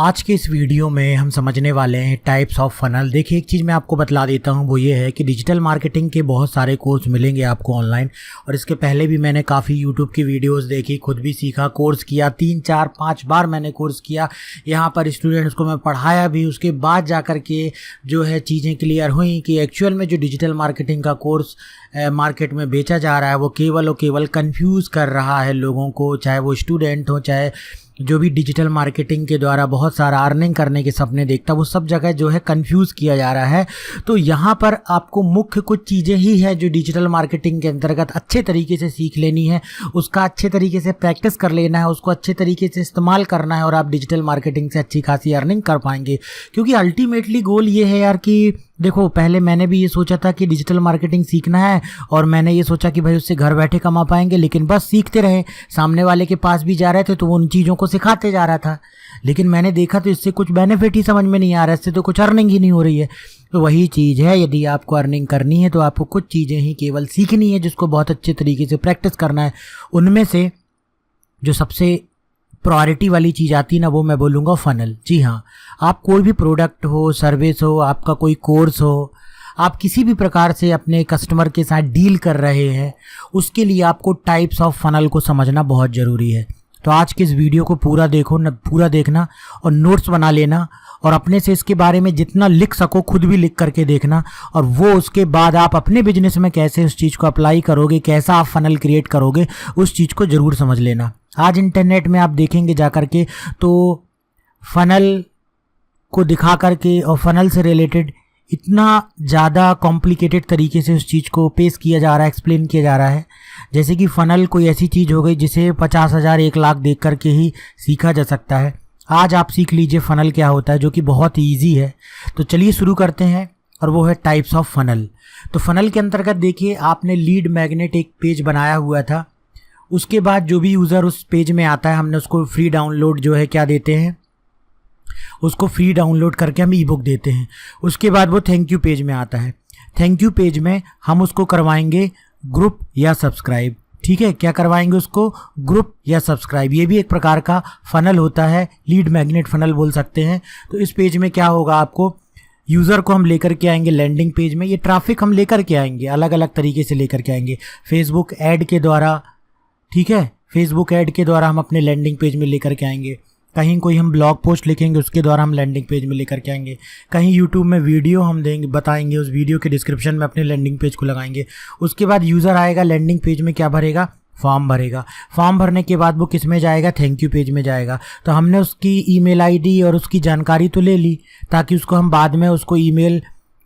आज के इस वीडियो में हम समझने वाले हैं टाइप्स ऑफ फनल। देखिए, एक चीज़ मैं आपको बतला देता हूँ, वो ये है कि डिजिटल मार्केटिंग के बहुत सारे कोर्स मिलेंगे आपको ऑनलाइन। और इसके पहले भी मैंने काफ़ी यूट्यूब की वीडियोस देखी, खुद भी सीखा, कोर्स किया, 3 4 5 बार मैंने कोर्स किया। यहाँ पर स्टूडेंट्स को मैं पढ़ाया भी। उसके बाद जा कर के जो है चीज़ें क्लियर हुई कि एक्चुअल में जो डिजिटल मार्केटिंग का कोर्स मार्केट में बेचा जा रहा है वो केवल और केवल कंफ्यूज कर रहा है लोगों को, चाहे वो स्टूडेंट हो, चाहे जो भी डिजिटल मार्केटिंग के द्वारा बहुत सारा अर्निंग करने के सपने देखता, वो सब जगह जो है कंफ्यूज किया जा रहा है। तो यहाँ पर आपको मुख्य कुछ चीज़ें ही है जो डिजिटल मार्केटिंग के अंतर्गत अच्छे तरीके से सीख लेनी है, उसका अच्छे तरीके से प्रैक्टिस कर लेना है, उसको अच्छे तरीके से इस्तेमाल करना है और आप डिजिटल मार्केटिंग से अच्छी खासी अर्निंग कर पाएंगे। क्योंकि अल्टीमेटली गोल ये है यार कि देखो, पहले मैंने भी ये सोचा था कि डिजिटल मार्केटिंग सीखना है और मैंने ये सोचा कि भाई उससे घर बैठे कमा पाएंगे, लेकिन बस सीखते रहे, सामने वाले के पास भी जा रहे थे तो वो उन चीज़ों को सिखाते जा रहा था। लेकिन मैंने देखा तो इससे कुछ बेनिफिट ही समझ में नहीं आ रहा, इससे तो कुछ अर्निंग ही नहीं हो रही है। तो वही चीज़ है, यदि आपको अर्निंग करनी है तो आपको कुछ चीज़ें ही केवल सीखनी है जिसको बहुत अच्छे तरीके से प्रैक्टिस करना है। उनमें से जो सबसे प्रायोरिटी वाली चीज़ आती है ना, वो मैं बोलूँगा फनल। जी हाँ, आप कोई भी प्रोडक्ट हो, सर्विस हो, आपका कोई कोर्स हो, आप किसी भी प्रकार से अपने कस्टमर के साथ डील कर रहे हैं, उसके लिए आपको टाइप्स ऑफ फनल को समझना बहुत ज़रूरी है। तो आज के इस वीडियो को पूरा देखो न, पूरा देखना और नोट्स बना लेना और अपने से इसके बारे में जितना लिख सको खुद भी लिख करके देखना, और वो उसके बाद आप अपने बिजनेस में कैसे उस चीज़ को अप्लाई करोगे, कैसा आप फनल क्रिएट करोगे, उस चीज़ को ज़रूर समझ लेना। आज इंटरनेट में आप देखेंगे जा कर के तो फनल को दिखा करके और फनल से रिलेटेड इतना ज़्यादा कॉम्प्लिकेटेड तरीके से उस चीज़ को पेश किया जा रहा है, एक्सप्लेन किया जा रहा है, जैसे कि फ़नल कोई ऐसी चीज़ हो गई जिसे 50,000 1 लाख देख करके ही सीखा जा सकता है। आज आप सीख लीजिए फ़नल क्या होता है, जो कि बहुत ईजी है। तो चलिए शुरू करते हैं, और वो है टाइप्स ऑफ फ़नल। तो फ़नल के अंतर्गत देखिए, आपने लीड मैग्नेट एक पेज बनाया हुआ था, उसके बाद जो भी यूज़र उस पेज में आता है हमने उसको फ्री डाउनलोड जो है क्या देते हैं, उसको फ्री डाउनलोड करके हम ई बुक देते हैं। उसके बाद वो थैंक यू पेज में आता है। थैंक यू पेज में हम उसको करवाएंगे ग्रुप या सब्सक्राइब। ठीक है, क्या करवाएंगे उसको? ग्रुप या सब्सक्राइब। ये भी एक प्रकार का फ़नल होता है, लीड मैग्नेट फ़नल बोल सकते हैं। तो इस पेज में क्या होगा, आपको यूज़र को हम लेकर के आएंगे लैंडिंग पेज में। ये ट्रैफिक हम लेकर के आएंगे, अलग अलग तरीके से लेकर के आएंगे, फेसबुक ऐड के द्वारा। ठीक है, फेसबुक ऐड के द्वारा हम अपने लैंडिंग पेज में लेकर के आएंगे। कहीं कोई हम ब्लॉग पोस्ट लिखेंगे, उसके द्वारा हम लैंडिंग पेज में लेकर के आएंगे। कहीं यूट्यूब में वीडियो हम देंगे, बताएंगे, उस वीडियो के डिस्क्रिप्शन में अपने लैंडिंग पेज को लगाएंगे। उसके बाद यूज़र आएगा लैंडिंग पेज में, क्या भरेगा? फॉर्म भरेगा। फॉर्म भरने के बाद वो किस में जाएगा? थैंक यू पेज में जाएगा। तो हमने उसकी ईमेल आईडी और उसकी जानकारी तो ले ली, ताकि उसको हम बाद में उसको ईमेल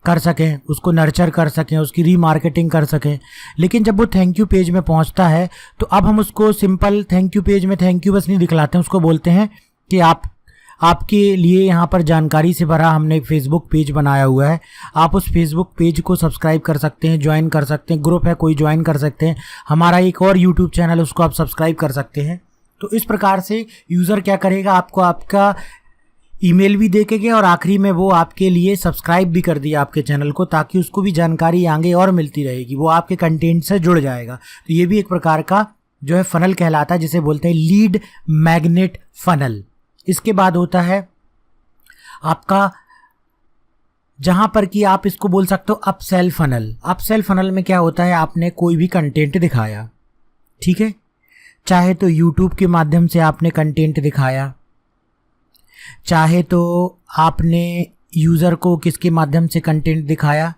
कर सकें, उसको नर्चर कर सकें, उसकी रीमार्केटिंग कर सकें। लेकिन जब वो थैंक यू पेज में पहुंचता है तो अब हम उसको सिंपल थैंक यू पेज में थैंक यू बस नहीं दिखलाते हैं, उसको बोलते हैं कि आपके लिए यहाँ पर जानकारी से भरा हमने एक फेसबुक पेज बनाया हुआ है, आप उस फेसबुक पेज को सब्सक्राइब कर सकते हैं, ज्वाइन कर सकते हैं, ग्रुप है कोई ज्वाइन कर सकते हैं, हमारा एक और यूट्यूब चैनल उसको आप सब्सक्राइब कर सकते हैं। तो इस प्रकार से यूज़र क्या करेगा, आपको आपका ईमेल भी देखेगा और आखिरी में वो आपके लिए सब्सक्राइब भी कर दिया आपके चैनल को, ताकि उसको भी जानकारी आगे और मिलती रहेगी, वो आपके कंटेंट से जुड़ जाएगा। तो ये भी एक प्रकार का जो है फ़नल कहलाता है, जिसे बोलते हैं लीड मैग्नेट फ़नल। इसके बाद होता है आपका, जहां पर कि आप इसको बोल सकते हो अपसेल फ़नल। अपसेल फ़नल में क्या होता है, आपने कोई भी कंटेंट दिखाया, ठीक है, चाहे तो यूट्यूब के माध्यम से आपने कंटेंट दिखाया, चाहे तो आपने यूज़र को किसके माध्यम से कंटेंट दिखाया,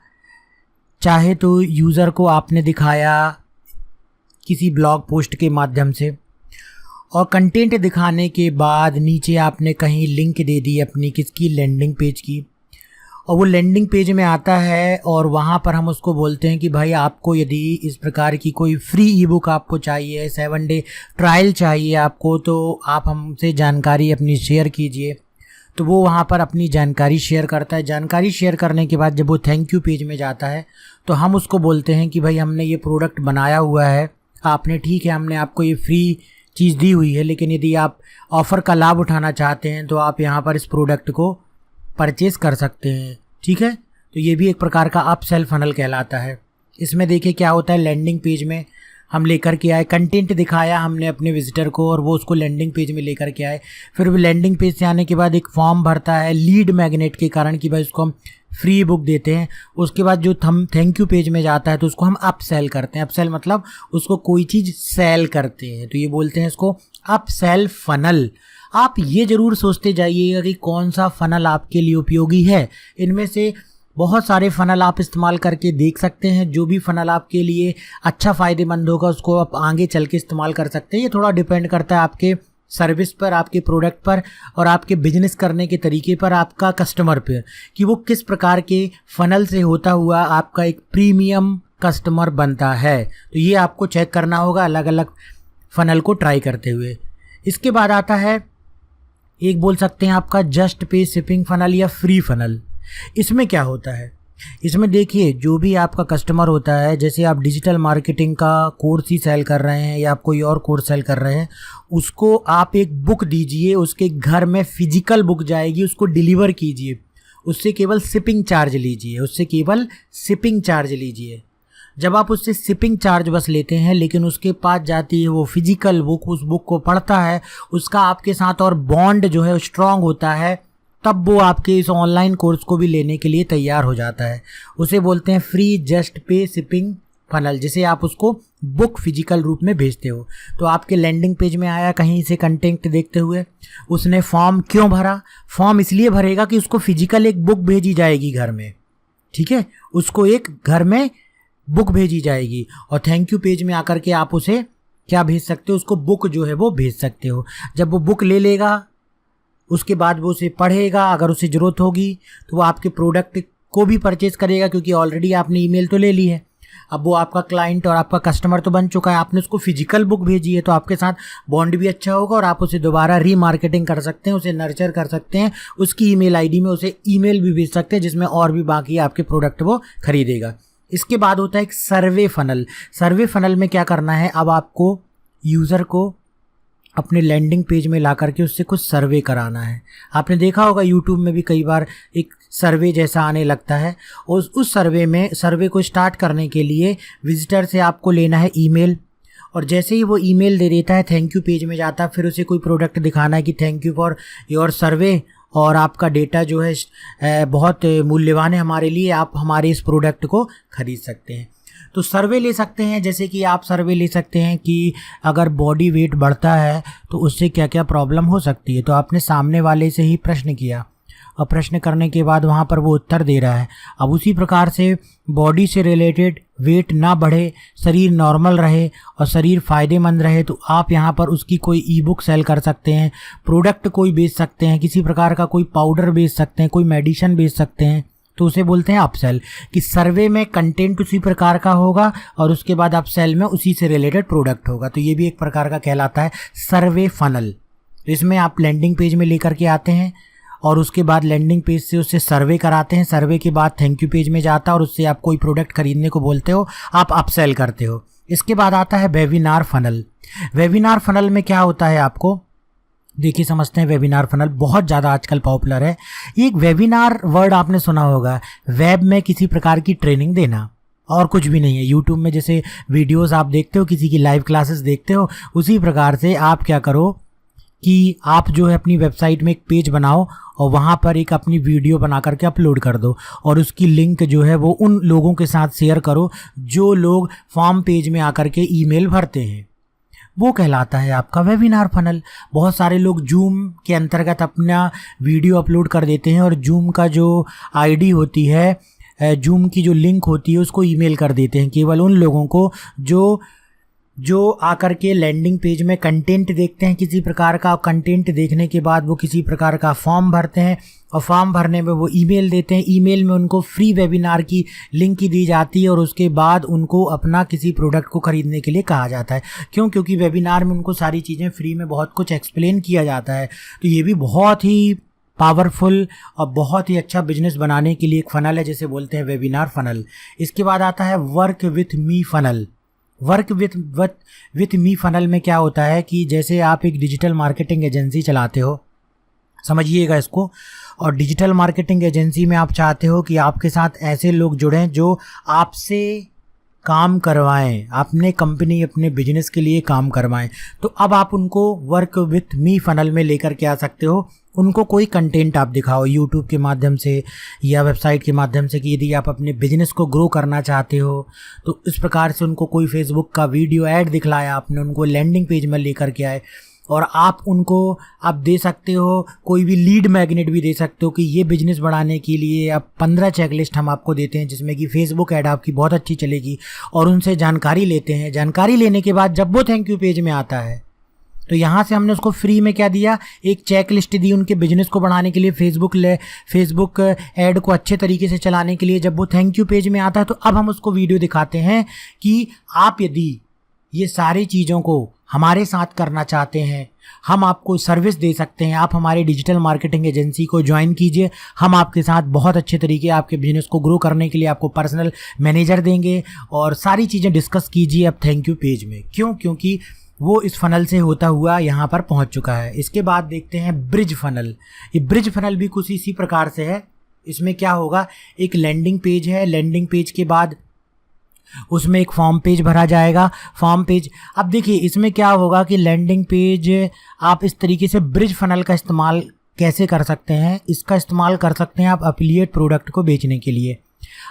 चाहे तो यूज़र को आपने दिखाया किसी ब्लॉग पोस्ट के माध्यम से, और कंटेंट दिखाने के बाद नीचे आपने कहीं लिंक दे दी अपनी किसकी, लैंडिंग पेज की, और वो लैंडिंग पेज में आता है और वहाँ पर हम उसको बोलते हैं कि भाई आपको यदि इस प्रकार की कोई फ्री ई बुक आपको चाहिए, 7 डे ट्रायल चाहिए आपको, तो आप हमसे जानकारी अपनी शेयर कीजिए। तो वो वहाँ पर अपनी जानकारी शेयर करता है। जानकारी शेयर करने के बाद जब वो थैंक यू पेज में जाता है तो हम उसको बोलते हैं कि भाई हमने ये प्रोडक्ट बनाया हुआ है, आपने, ठीक है, हमने आपको ये फ्री चीज़ दी हुई है, लेकिन यदि आप ऑफ़र का लाभ उठाना चाहते हैं तो आप यहाँ पर इस प्रोडक्ट को परचेज़ कर सकते हैं। ठीक है, तो ये भी एक प्रकार का अपसेल फ़नल कहलाता है। इसमें देखिए क्या होता है, लैंडिंग पेज में हम लेकर के आए, कंटेंट दिखाया हमने अपने विजिटर को और वो उसको लैंडिंग पेज में लेकर के आए। फिर वो लैंडिंग पेज से आने के बाद एक फॉर्म भरता है लीड मैग्नेट के कारण कि भाई उसको हम फ्री बुक देते हैं। उसके बाद जो हम थैंक यू पेज में जाता है तो उसको हम अप सेल करते हैं। अप सेल मतलब उसको कोई चीज़ सेल करते हैं, तो ये बोलते हैं इसको अप सेल फनल। आप ये ज़रूर सोचते जाइएगा कि कौन सा फ़नल आपके लिए उपयोगी है। इनमें से बहुत सारे फ़नल आप इस्तेमाल करके देख सकते हैं। जो भी फ़नल आपके लिए अच्छा फ़ायदेमंद होगा उसको आप आगे चल के इस्तेमाल कर सकते हैं। ये थोड़ा डिपेंड करता है आपके सर्विस पर, आपके प्रोडक्ट पर और आपके बिजनेस करने के तरीके पर, आपका कस्टमर पर, कि वो किस प्रकार के फ़नल से होता हुआ आपका एक प्रीमियम कस्टमर बनता है। तो ये आपको चेक करना होगा अलग अलग फ़नल को ट्राई करते हुए। इसके बाद आता है एक बोल सकते हैं आपका जस्ट पे शिपिंग फ़नल या फ्री फ़नल। इसमें क्या होता है, इसमें देखिए जो भी आपका कस्टमर होता है, जैसे आप डिजिटल मार्केटिंग का कोर्स ही सेल कर रहे हैं या आप कोई और कोर्स सेल कर रहे हैं, उसको आप एक बुक दीजिए, उसके घर में फिजिकल बुक जाएगी, उसको डिलीवर कीजिए, उससे केवल शिपिंग चार्ज लीजिए, उससे केवल शिपिंग चार्ज लीजिए। जब आप उससे शिपिंग चार्ज बस लेते हैं लेकिन उसके पास जाती है वो फिजिकल बुक, उस बुक को पढ़ता है, उसका आपके साथ और बॉन्ड जो है स्ट्रांग होता है, तब वो आपके इस ऑनलाइन कोर्स को भी लेने के लिए तैयार हो जाता है। उसे बोलते हैं फ्री जस्ट पे शिपिंग फनल, जिसे आप उसको बुक फिजिकल रूप में भेजते हो। तो आपके लैंडिंग पेज में आया कहीं से कंटेंट देखते हुए, उसने फॉर्म क्यों भरा? फॉर्म इसलिए भरेगा कि उसको फिजिकल एक बुक भेजी जाएगी घर में, ठीक है, उसको एक घर में बुक भेजी जाएगी और थैंक यू पेज में आकर के आप उसे क्या भेज सकते हो, उसको बुक जो है वो भेज सकते हो। जब वो बुक ले लेगा उसके बाद वो उसे पढ़ेगा, अगर उसे ज़रूरत होगी तो वो आपके प्रोडक्ट को भी परचेज़ करेगा, क्योंकि ऑलरेडी आपने ईमेल तो ले ली है। अब वो आपका क्लाइंट और आपका कस्टमर तो बन चुका है, आपने उसको फिजिकल बुक भेजी है, तो आपके साथ बॉन्ड भी अच्छा होगा और आप उसे दोबारा रीमार्केटिंग कर सकते हैं, उसे नर्चर कर सकते हैं, उसकी ईमेल आईडी में उसे ईमेल भी भेज सकते हैं जिसमें और भी बाकी आपके प्रोडक्ट वो खरीदेगा। इसके बाद होता है एक सर्वे फनल। सर्वे फनल में क्या करना है, अब आपको यूज़र को अपने लैंडिंग पेज में ला करके उससे कुछ सर्वे कराना है। आपने देखा होगा यूट्यूब में भी कई बार एक सर्वे जैसा आने लगता है, और उस सर्वे को स्टार्ट करने के लिए विजिटर से आपको लेना है ईमेल, और जैसे ही वो ईमेल दे देता है थैंक यू पेज में जाता है, फिर उसे कोई प्रोडक्ट दिखाना है कि थैंक यू फॉर योर सर्वे और आपका डेटा जो है बहुत मूल्यवान है हमारे लिए, आप हमारे इस प्रोडक्ट को खरीद सकते हैं। तो सर्वे ले सकते हैं, जैसे कि आप सर्वे ले सकते हैं कि अगर बॉडी वेट बढ़ता है तो उससे क्या क्या प्रॉब्लम हो सकती है। तो आपने सामने वाले से ही प्रश्न किया और प्रश्न करने के बाद वहाँ पर वो उत्तर दे रहा है। अब उसी प्रकार से बॉडी से रिलेटेड वेट ना बढ़े, शरीर नॉर्मल रहे और शरीर फ़ायदेमंद रहे, तो आप यहाँ पर उसकी कोई ई बुक सेल कर सकते हैं, प्रोडक्ट कोई बेच सकते हैं, किसी प्रकार का कोई पाउडर बेच सकते हैं, कोई मेडिसिन बेच सकते हैं। तो उसे बोलते हैं अपसेल, कि सर्वे में कंटेंट उसी प्रकार का होगा और उसके बाद अपसेल में उसी से रिलेटेड प्रोडक्ट होगा। तो ये भी एक प्रकार का कहलाता है सर्वे फनल। इसमें आप लैंडिंग पेज में लेकर के आते हैं और उसके बाद लैंडिंग पेज से उससे सर्वे कराते हैं, सर्वे के बाद थैंक यू पेज में जाता है और उससे आप कोई प्रोडक्ट खरीदने को बोलते हो, आप अपसेल करते हो। इसके बाद आता है वेबिनार फनल। वेबिनार फनल में क्या होता है आपको देखिए समझते हैं। वेबिनार फनल बहुत ज़्यादा आजकल पॉपुलर है। एक वेबिनार वर्ड आपने सुना होगा, वेब में किसी प्रकार की ट्रेनिंग देना और कुछ भी नहीं है। यूट्यूब में जैसे वीडियोस आप देखते हो, किसी की लाइव क्लासेस देखते हो, उसी प्रकार से आप क्या करो कि आप जो है अपनी वेबसाइट में एक पेज बनाओ और वहाँ पर एक अपनी वीडियो बना करके अपलोड कर दो और उसकी लिंक जो है वो उन लोगों के साथ शेयर करो जो लोग फॉर्म पेज में आकर के ईमेल भरते हैं। वो कहलाता है आपका वेबिनार फनल। बहुत सारे लोग जूम के अंतर्गत अपना वीडियो अपलोड कर देते हैं और जूम का जो आईडी होती है, जूम की जो लिंक होती है, उसको ईमेल कर देते हैं केवल उन लोगों को जो आकर के लैंडिंग पेज में कंटेंट देखते हैं किसी प्रकार का। कंटेंट देखने के बाद वो किसी प्रकार का फॉर्म भरते हैं और फॉर्म भरने में वो ईमेल देते हैं। ईमेल में उनको फ्री वेबिनार की लिंक दी जाती है और उसके बाद उनको अपना किसी प्रोडक्ट को खरीदने के लिए कहा जाता है। क्यों? क्योंकि वेबिनार में उनको सारी चीज़ें फ्री में बहुत कुछ एक्सप्लेन किया जाता है। तो ये भी बहुत ही पावरफुल और बहुत ही अच्छा बिजनेस बनाने के लिए एक फ़नल है, जिसे बोलते हैं वेबिनार फ़नल। इसके बाद आता है work with me funnel. Work with me funnel में क्या होता है कि जैसे आप एक डिजिटल मार्केटिंग एजेंसी चलाते हो, समझिएगा इसको, और डिजिटल मार्केटिंग एजेंसी में आप चाहते हो कि आपके साथ ऐसे लोग जुड़ें जो आपसे काम करवाएं, अपने कंपनी अपने बिजनेस के लिए काम करवाएं, तो अब आप उनको वर्क विथ मी फनल में लेकर के आ सकते हो। उनको कोई कंटेंट आप दिखाओ यूट्यूब के माध्यम से या वेबसाइट के माध्यम से कि यदि आप अपने बिजनेस को ग्रो करना चाहते हो, तो इस प्रकार से उनको कोई फेसबुक का वीडियो ऐड दिखलाया आपने, उनको लैंडिंग पेज में लेकर के आए और आप उनको आप दे सकते हो कोई भी लीड मैग्नेट भी दे सकते हो कि ये बिजनेस बढ़ाने के लिए आप 15 चेकलिस्ट हम आपको देते हैं जिसमें कि फेसबुक ऐड आपकी बहुत अच्छी चलेगी, और उनसे जानकारी लेते हैं। जानकारी लेने के बाद जब वो थैंक यू पेज में आता है तो यहाँ से हमने उसको फ्री में क्या दिया, एक चेक लिस्ट दी उनके बिजनेस को बढ़ाने के लिए, फेसबुक ऐड को अच्छे तरीके से चलाने के लिए। जब वो थैंक यू पेज में आता है तो अब हम उसको वीडियो दिखाते हैं कि आप यदि ये सारी चीज़ों को हमारे साथ करना चाहते हैं, हम आपको सर्विस दे सकते हैं, आप हमारे डिजिटल मार्केटिंग एजेंसी को ज्वाइन कीजिए, हम आपके साथ बहुत अच्छे तरीके आपके बिजनेस को ग्रो करने के लिए आपको पर्सनल मैनेजर देंगे और सारी चीज़ें डिस्कस कीजिए अब थैंक यू पेज में। क्योंकि वो इस फनल से होता हुआ यहाँ पर पहुँच चुका है। इसके बाद देखते हैं ब्रिज फनल। ये ब्रिज फनल भी कुछ इसी प्रकार से है। इसमें क्या होगा, एक लैंडिंग पेज है, लैंडिंग पेज के बाद उसमें एक फॉर्म पेज भरा जाएगा। फॉर्म पेज, अब देखिए इसमें क्या होगा कि लैंडिंग पेज आप इस तरीके से ब्रिज फनल का इस्तेमाल कैसे कर सकते हैं, इसका इस्तेमाल कर सकते हैं आप एफिलिएट प्रोडक्ट को बेचने के लिए।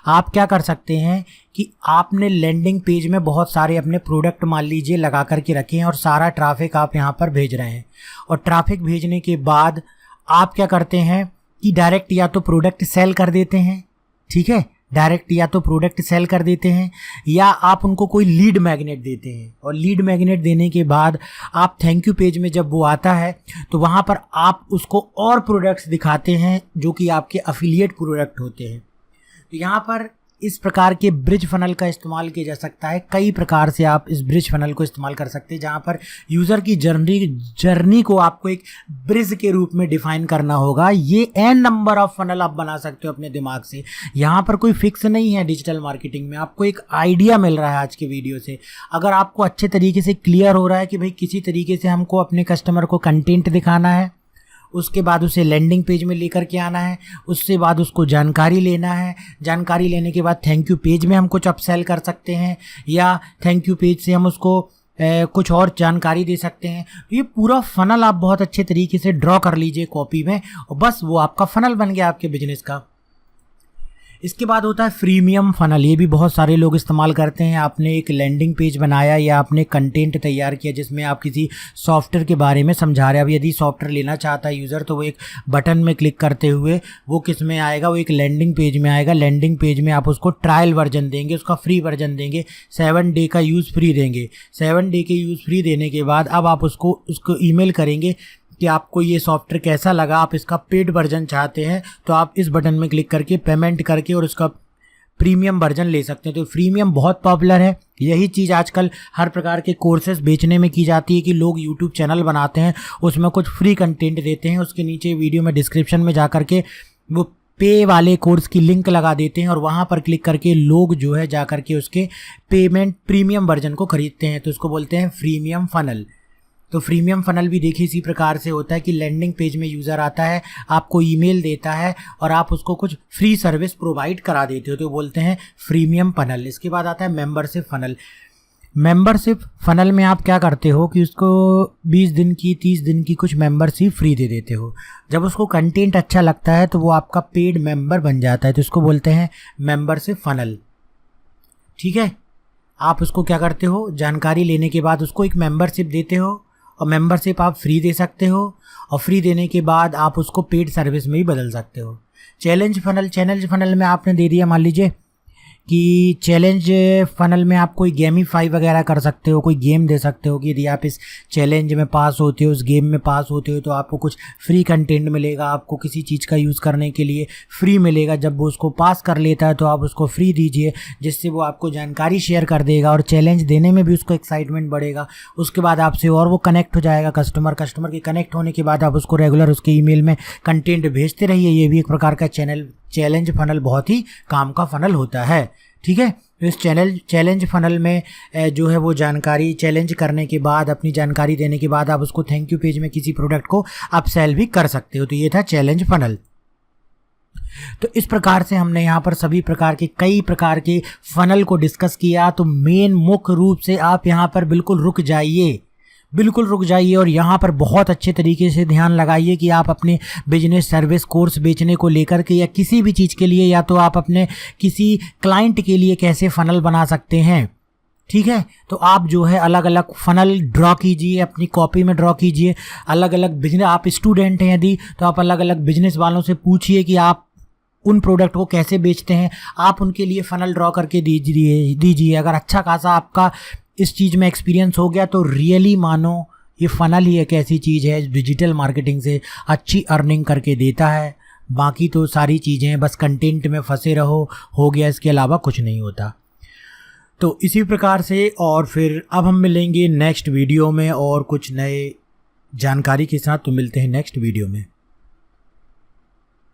आप क्या कर सकते हैं कि आपने लैंडिंग पेज में बहुत सारे अपने प्रोडक्ट मान लीजिए लगा करके रखे हैं और सारा ट्रैफिक आप यहाँ पर भेज रहे हैं, और ट्रैफिक भेजने के बाद आप क्या करते हैं कि डायरेक्ट या तो प्रोडक्ट सेल कर देते हैं, ठीक है, डायरेक्ट या तो प्रोडक्ट सेल कर देते हैं, या आप उनको कोई लीड मैग्नेट देते हैं, और लीड मैग्नेट देने के बाद आप थैंक यू पेज में जब वो आता है तो वहाँ पर आप उसको और प्रोडक्ट्स दिखाते हैं जो कि आपके एफिलिएट प्रोडक्ट होते हैं। तो यहाँ पर इस प्रकार के ब्रिज फनल का इस्तेमाल किया जा सकता है। कई प्रकार से आप इस ब्रिज फनल को इस्तेमाल कर सकते हैं, जहाँ पर यूज़र की जर्नी को आपको एक ब्रिज के रूप में डिफाइन करना होगा। ये एन नंबर ऑफ फनल आप बना सकते हो अपने दिमाग से। यहाँ पर कोई फिक्स नहीं है डिजिटल मार्केटिंग में, आपको एक आइडिया मिल रहा है आज के वीडियो से। अगर आपको अच्छे तरीके से क्लियर हो रहा है कि भाई किसी तरीके से हमको अपने कस्टमर को कंटेंट दिखाना है, उसके बाद उसे लैंडिंग पेज में लेकर के आना है, उससे बाद उसको जानकारी लेना है, जानकारी लेने के बाद थैंक यू पेज में हम कुछ अपसेल कर सकते हैं, या थैंक यू पेज से हम उसको कुछ और जानकारी दे सकते हैं। तो ये पूरा फनल आप बहुत अच्छे तरीके से ड्रॉ कर लीजिए कॉपी में, और बस वो आपका फनल बन गया आपके बिजनेस का। इसके बाद होता है फ्रीमियम फनल। ये भी बहुत सारे लोग इस्तेमाल करते हैं। आपने एक लैंडिंग पेज बनाया या आपने कंटेंट तैयार किया जिसमें आप किसी सॉफ्टवेयर के बारे में समझा रहे हैं। अब यदि सॉफ्टवेयर लेना चाहता है यूज़र तो वो एक बटन में क्लिक करते हुए वो किस में आएगा, वो एक लैंडिंग पेज में आएगा। लैंडिंग पेज में आप उसको ट्रायल वर्जन देंगे, उसका फ्री वर्जन देंगे, 7 डे का यूज़ फ्री देंगे। 7 डे के यूज़ फ्री देने के बाद अब आप उसको ईमेल करेंगे कि आपको ये सॉफ्टवेयर कैसा लगा, आप इसका पेड वर्जन चाहते हैं तो आप इस बटन में क्लिक करके पेमेंट करके और उसका प्रीमियम वर्जन ले सकते हैं। तो प्रीमियम बहुत पॉपुलर है। यही चीज़ आजकल हर प्रकार के कोर्सेज बेचने में की जाती है कि लोग यूट्यूब चैनल बनाते हैं, उसमें कुछ फ्री कंटेंट देते हैं, उसके नीचे वीडियो में डिस्क्रिप्शन में जा करके वो पे वाले कोर्स की लिंक लगा देते हैं और वहाँ पर क्लिक करके लोग जो है जा करके उसके पेमेंट प्रीमियम वर्जन को खरीदते हैं। तो उसको बोलते हैं फ्रीमियम फनल। तो फ्रीमियम फनल भी देखिए इसी प्रकार से होता है कि लैंडिंग पेज में यूज़र आता है, आपको ईमेल देता है और आप उसको कुछ फ्री सर्विस प्रोवाइड करा देते हो, तो बोलते हैं फ्रीमियम फनल। इसके बाद आता है मेंबरशिप फनल। मेंबरशिप फनल में आप क्या करते हो कि उसको 20 दिन की 30 दिन की कुछ मेंबरशिप फ्री दे देते हो। जब उसको कंटेंट अच्छा लगता है तो वो आपका पेड मेंबर बन जाता है, तो इसको बोलते हैं मेंबरशिप फनल। ठीक है, आप उसको क्या करते हो, जानकारी लेने के बाद उसको एक मेंबरशिप देते हो और मेंबरशिप आप फ्री दे सकते हो और फ्री देने के बाद आप उसको पेड सर्विस में भी बदल सकते हो। चैलेंज फनल में आपने दे दिया, मान लीजिए कि चैलेंज फनल में आप कोई गेमीफाई वगैरह कर सकते हो, कोई गेम दे सकते हो कि यदि आप इस चैलेंज में पास होते हो, उस गेम में पास होते हो तो आपको कुछ फ्री कंटेंट मिलेगा, आपको किसी चीज़ का यूज़ करने के लिए फ्री मिलेगा। जब वो उसको पास कर लेता है तो आप उसको फ्री दीजिए, जिससे वो आपको जानकारी शेयर कर देगा और चैलेंज देने में भी उसको एक्साइटमेंट बढ़ेगा। उसके बाद आपसे और वो कनेक्ट हो जाएगा। कस्टमर के कनेक्ट होने के बाद आप उसको रेगुलर उसके ईमेल में कंटेंट भेजते रहिए। ये भी एक प्रकार का चैलेंज फनल बहुत ही काम का फनल होता है। ठीक है, तो इस चैलेंज फनल में जो है वो जानकारी चैलेंज करने के बाद, अपनी जानकारी देने के बाद आप उसको थैंक यू पेज में किसी प्रोडक्ट को अपसेल भी कर सकते हो। तो ये था चैलेंज फनल। तो इस प्रकार से हमने यहाँ पर सभी प्रकार के कई प्रकार के फ़नल को डिस्कस किया। तो मेन मुख्य रूप से आप यहाँ पर बिल्कुल रुक जाइए और यहाँ पर बहुत अच्छे तरीके से ध्यान लगाइए कि आप अपने बिजनेस सर्विस कोर्स बेचने को लेकर के या किसी भी चीज़ के लिए, या तो आप अपने किसी क्लाइंट के लिए कैसे फ़नल बना सकते हैं। ठीक है, तो आप जो है अलग अलग फ़नल ड्रॉ कीजिए, अपनी कॉपी में ड्रॉ कीजिए। अलग अलग बिजनेस, आप स्टूडेंट हैं यदि, तो आप अलग अलग बिजनेस वालों से पूछिए कि आप उन प्रोडक्ट को कैसे बेचते हैं, आप उनके लिए फ़नल ड्रॉ करके दीजिए। अगर अच्छा खासा आपका इस चीज़ में एक्सपीरियंस हो गया तो रियली मानो ये फ़नल ही एक ऐसी चीज़ है डिजिटल मार्केटिंग से अच्छी अर्निंग करके देता है। बाकी तो सारी चीज़ें बस कंटेंट में फंसे रहो, हो गया, इसके अलावा कुछ नहीं होता। तो इसी प्रकार से और फिर अब हम मिलेंगे नेक्स्ट वीडियो में और कुछ नए जानकारी के साथ। तो मिलते हैं नेक्स्ट वीडियो में।